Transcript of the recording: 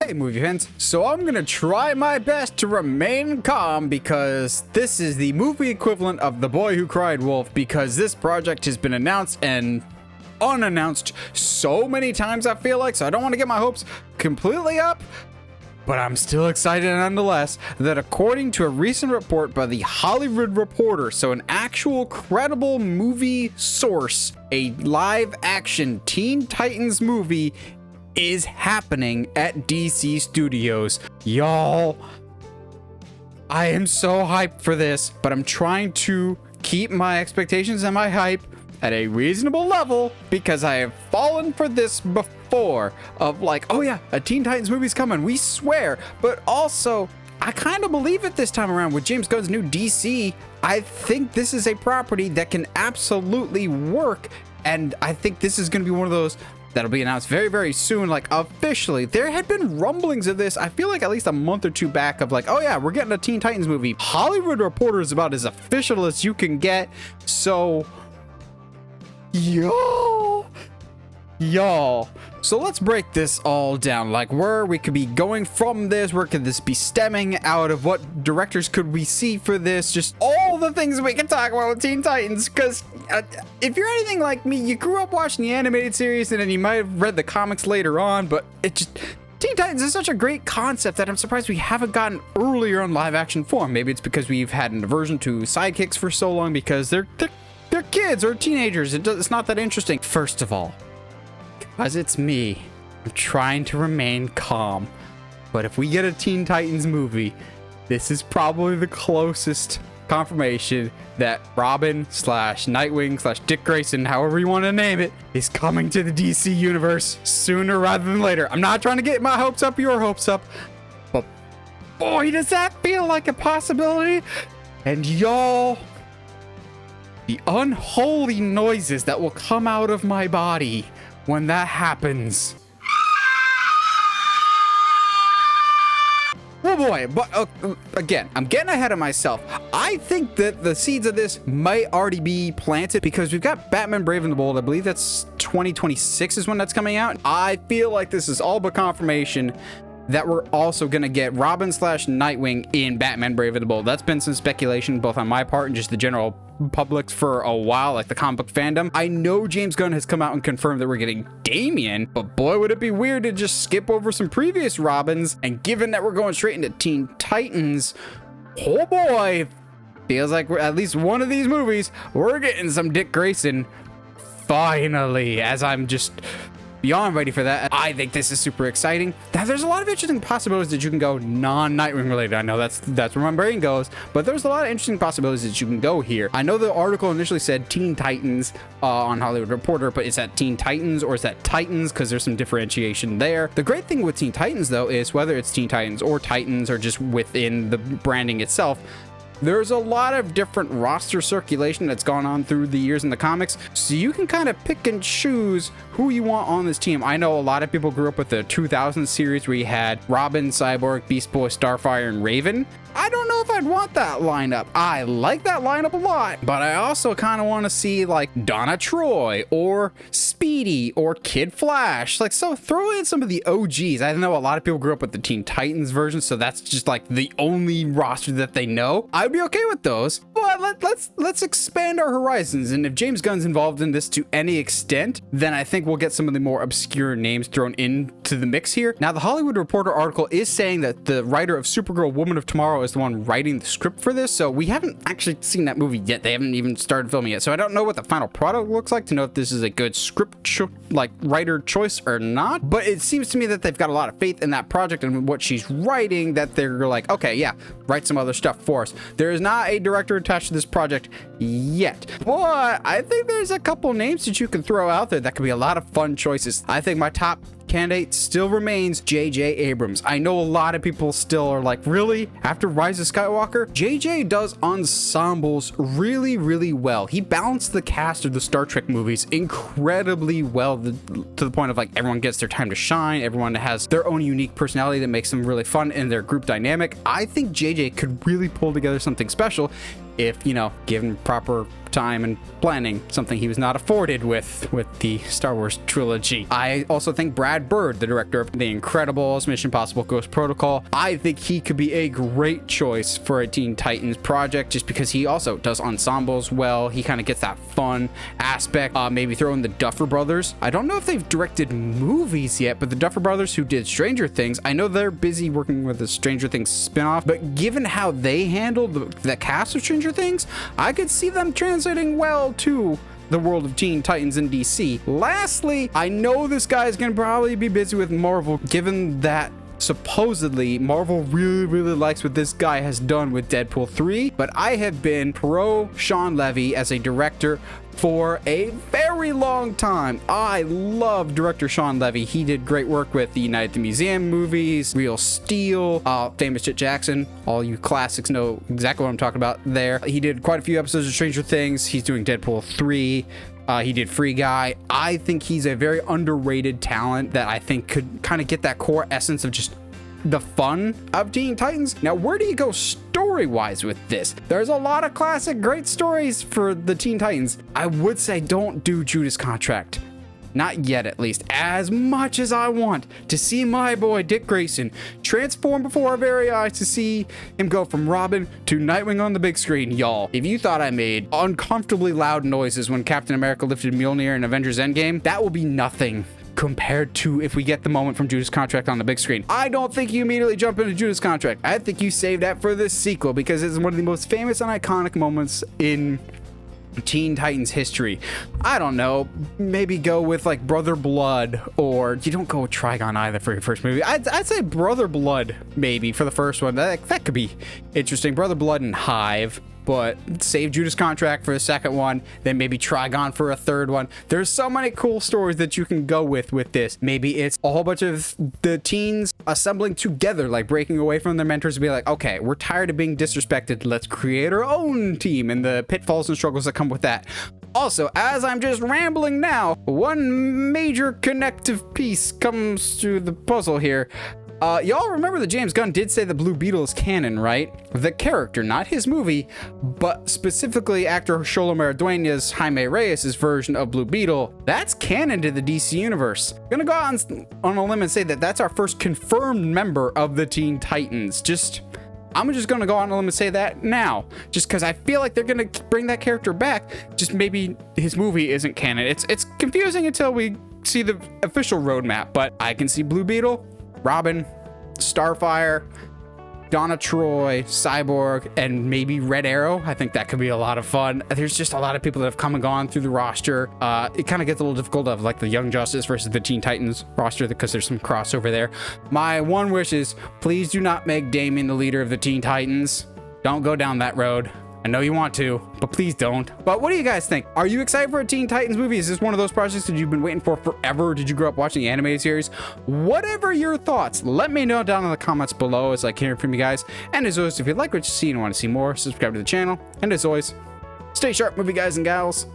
Hey movie fans, so I'm gonna try my best to remain calm because this is the movie equivalent of The Boy Who Cried Wolf, because this project has been announced and unannounced so many times, I feel like, so I don't want to get my hopes completely up, but I'm still excited nonetheless that according to a recent report by the Hollywood Reporter, so an actual credible movie source, a live action Teen Titans movie is happening at DC Studios. Y'all, I am so hyped for this, but I'm trying to keep my expectations and my hype at a reasonable level because I have fallen for this before of like, oh yeah, a Teen Titans movie's coming, we swear, but also I kind of believe it this time around with James Gunn's new DC. I think this is a property that can absolutely work, and I think this is going to be one of those that'll be announced very, very soon, like officially. There had been rumblings of this, I feel like at least a month or two back, of like, oh yeah, we're getting a Teen Titans movie. Hollywood Reporter is about as official as you can get. So, y'all. So let's break this all down, like where we could be going from this, where could this be stemming out of, what directors could we see for this, just all the things we can talk about with Teen Titans, because if you're anything like me, you grew up watching the animated series and then you might have read the comics later on, but it just, Teen Titans is such a great concept that I'm surprised we haven't gotten earlier in live action form. Maybe it's because we've had an aversion to sidekicks for so long because they're kids or teenagers. It's not that interesting. First of all, because it's me, I'm trying to remain calm. But if we get a Teen Titans movie, this is probably the closest confirmation that Robin slash Nightwing slash Dick Grayson, however you want to name it, is coming to the DC universe sooner rather than later. I'm not trying to get my hopes up, your hopes up, but boy, does that feel like a possibility. And y'all, the unholy noises that will come out of my body when that happens. Oh boy, but again, I'm getting ahead of myself. I think that the seeds of this might already be planted because we've got Batman Brave and the Bold. I believe that's 2026 is when that's coming out. I feel like this is all but confirmation that we're also gonna get Robin slash Nightwing in Batman Brave and the Bold. That's been some speculation both on my part and just the general public for a while, like the comic book fandom. I know James Gunn has come out and confirmed that we're getting Damian, but boy, would it be weird to just skip over some previous Robins. And given that we're going straight into Teen Titans, oh boy, feels like we're at least one of these movies, we're getting some Dick Grayson finally, as I'm just beyond ready for that. I think this is super exciting. There's a lot of interesting possibilities that you can go non-Nightwing related. I know that's where my brain goes, but there's a lot of interesting possibilities that you can go here. I know the article initially said Teen Titans on Hollywood Reporter, but is that Teen Titans or is that Titans? Because there's some differentiation there. The great thing with Teen Titans though is whether it's Teen Titans or just within the branding itself, there's a lot of different roster circulation that's gone on through the years in the comics, so you can kind of pick and choose who you want on this team. I know a lot of people grew up with the 2000 series where you had Robin, Cyborg, Beast Boy, Starfire, and Raven. I don't know if I'd want that lineup. I like that lineup a lot, but I also kind of want to see like Donna Troy or Speedy or Kid Flash. Like, so throw in some of the OGs. I know a lot of people grew up with the Teen Titans version, so that's just like the only roster that they know. I'd be okay with those, but let's expand our horizons. And if James Gunn's involved in this to any extent, then I think we'll get some of the more obscure names thrown into the mix here. Now, the Hollywood Reporter article is saying that the writer of Supergirl, Woman of Tomorrow, is the one writing the script for this, so we haven't actually seen that movie yet. They haven't even started filming it, so I don't know what the final product looks like to know if this is a good script writer choice or not, but it seems to me that they've got a lot of faith in that project and what she's writing, that they're like, okay, yeah, write some other stuff for us. There is not a director attached to this project yet, but I think there's a couple names that you can throw out there that could be a lot of fun choices. I think my top candidate still remains J.J. Abrams. I know a lot of people still are like, really? After Rise of Skywalker? J.J. does ensembles really, really well. He balanced the cast of the Star Trek movies incredibly well to the point of like everyone gets their time to shine. Everyone has their own unique personality that makes them really fun in their group dynamic. I think J.J. could really pull together something special if, you know, given proper time and planning, something he was not afforded with the Star Wars trilogy. I also think Brad Brad Bird, the director of The Incredibles, Mission Impossible Ghost Protocol. I think he could be a great choice for a Teen Titans project just because he also does ensembles well. He kind of gets that fun aspect. Maybe throw in the Duffer Brothers. I don't know if they've directed movies yet, but the Duffer Brothers, who did Stranger Things, I know they're busy working with the Stranger Things spinoff, but given how they handled the cast of Stranger Things, I could see them translating well to the world of Teen Titans in DC. Lastly, I know this guy is going to probably be busy with Marvel, given that supposedly Marvel really likes what this guy has done with Deadpool 3, but I have been pro Sean Levy as a director for a very long time. I love director Sean Levy. He did great work with the United at the Museum movies, Real Steel, Famous Jet Jackson. All you classics know exactly what I'm talking about there. He did quite a few episodes of Stranger Things. He's doing Deadpool 3. He did Free Guy. I think he's a very underrated talent that I think could kind of get that core essence of just the fun of Teen Titans. Now, where do you go story-wise with this? There's a lot of classic great stories for the Teen Titans. I would say don't do Judas Contract. Not yet, at least. As much as I want to see my boy Dick Grayson transform before our very eyes, to see him go from Robin to Nightwing on the big screen, y'all. If you thought I made uncomfortably loud noises when Captain America lifted Mjolnir in Avengers Endgame, that will be nothing compared to if we get the moment from Judas Contract on the big screen. I don't think you immediately jump into Judas Contract. I think you save that for the sequel because it's one of the most famous and iconic moments in Teen Titans history. I don't know, maybe go with like Brother Blood, or you don't go with Trigon either for your first movie. I'd say Brother Blood maybe for the first one. That could be interesting. Brother Blood and Hive, but save Judas Contract for the second one, then maybe Trigon for a third one. There's so many cool stories that you can go with this. Maybe it's a whole bunch of the teens assembling together, like breaking away from their mentors and be like, okay, we're tired of being disrespected. Let's create our own team, and the pitfalls and struggles that come with that. Also, as I'm just rambling now, one major connective piece comes to the puzzle here. Y'all remember that James Gunn did say the Blue Beetle is canon, right? The character, not his movie, but specifically actor Xolo Maridueña's Jaime Reyes' version of Blue Beetle. That's canon to the DC universe. I'm gonna go out on a limb and say that that's our first confirmed member of the Teen Titans. I'm just gonna go on a limb and say that now, just because I feel like they're gonna bring that character back. Just maybe his movie isn't canon. It's confusing until we see the official roadmap, but I can see Blue Beetle, Robin, Starfire, Donna Troy, Cyborg, and maybe Red Arrow. I think that could be a lot of fun. There's just a lot of people that have come and gone through the roster. It kind of gets a little difficult of like the Young Justice versus the Teen Titans roster because there's some crossover there. My one wish is please do not make Damien the leader of the Teen Titans. Don't go down that road. I know you want to, but please don't. But what do you guys think? Are you excited for a Teen Titans movie? Is this one of those projects that you've been waiting for forever? Did you grow up watching the animated series? Whatever your thoughts, let me know down in the comments below as I can hear from you guys. And as always, if you like what you see and want to see more, subscribe to the channel. And as always, stay sharp, movie guys and gals.